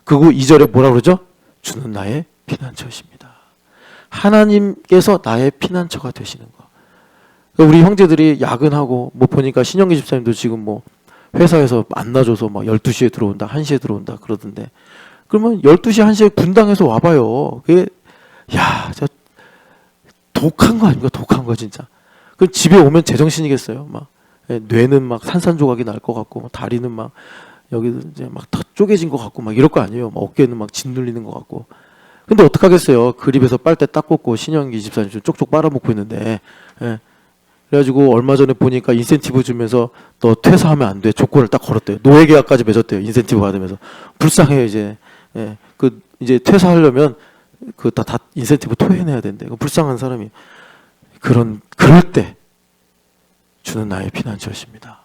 그리고 2절에 뭐라 그러죠? 주는 나의 피난처십니다. 하나님께서 나의 피난처가 되시는 거. 우리 형제들이 야근하고 뭐 보니까 신영기 집사님도 지금 뭐 회사에서 만나줘서 막 12시에 들어온다, 1시에 들어온다 그러던데 그러면 12시, 1시에 분당에서 와봐요. 그게 저 독한 거 아닙니까? 독한 거 진짜. 그 집에 오면 제정신이겠어요. 막 뇌는 막 산산조각이 날 것 같고 다리는 막 여기 이제 막 다 쪼개진 것 같고 막 이럴 거 아니에요. 막 어깨는 막 짓눌리는 것 같고. 근데 어떡하겠어요. 그 집에서 빨대 딱 꽂고 신영기 집사님 좀 쪽쪽 빨아먹고 있는데 그래가지고 얼마 전에 보니까 인센티브 주면서 너 퇴사하면 안 돼. 조건을 딱 걸었대요. 노예계약까지 맺었대요. 인센티브 받으면서. 불쌍해요 이제. 이제 퇴사하려면 다 인센티브 토해내야 된대. 불쌍한 사람이. 그럴 때 주는 나의 피난처십니다.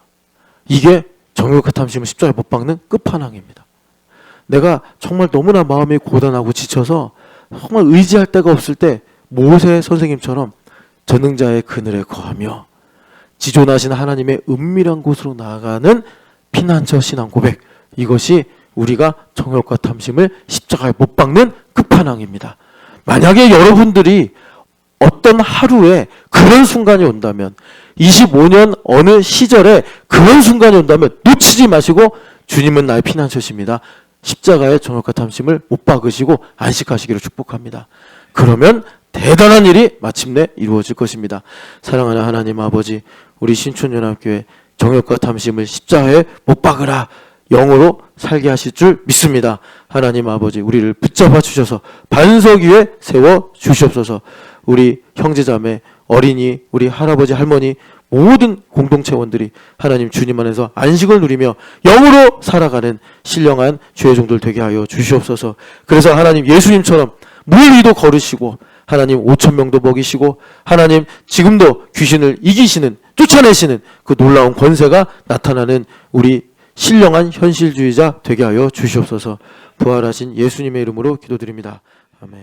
이게 정욕과 탐심을 십자가에 못 박는 끝판왕입니다. 내가 정말 너무나 마음이 고단하고 지쳐서 정말 의지할 데가 없을 때 모세 선생님처럼 전능자의 그늘에 거하며 지존하신 하나님의 은밀한 곳으로 나아가는 피난처 신앙 고백. 이것이 우리가 정욕과 탐심을 십자가에 못 박는 끝판왕입니다. 만약에 여러분들이 어떤 하루에 그런 순간이 온다면 25년 어느 시절에 그런 순간이 온다면 놓치지 마시고 주님은 나의 피난처십니다. 십자가의 정욕과 탐심을 못 박으시고 안식하시기를 축복합니다. 그러면 대단한 일이 마침내 이루어질 것입니다. 사랑하는 하나님 아버지, 우리 신촌연합교회 정욕과 탐심을 십자가에 못 박으라 영으로 살게 하실 줄 믿습니다. 하나님 아버지, 우리를 붙잡아 주셔서 반석 위에 세워 주시옵소서. 우리 형제자매, 어린이, 우리 할아버지, 할머니 모든 공동체원들이 하나님 주님 안에서 안식을 누리며 영으로 살아가는 신령한 주의 종들 되게 하여 주시옵소서. 그래서 하나님 예수님처럼 물 위도 걸으시고 하나님 5,000명도 먹이시고 하나님 지금도 귀신을 이기시는, 쫓아내시는 그 놀라운 권세가 나타나는 우리 신령한 현실주의자 되게 하여 주시옵소서. 부활하신 예수님의 이름으로 기도드립니다. 아멘.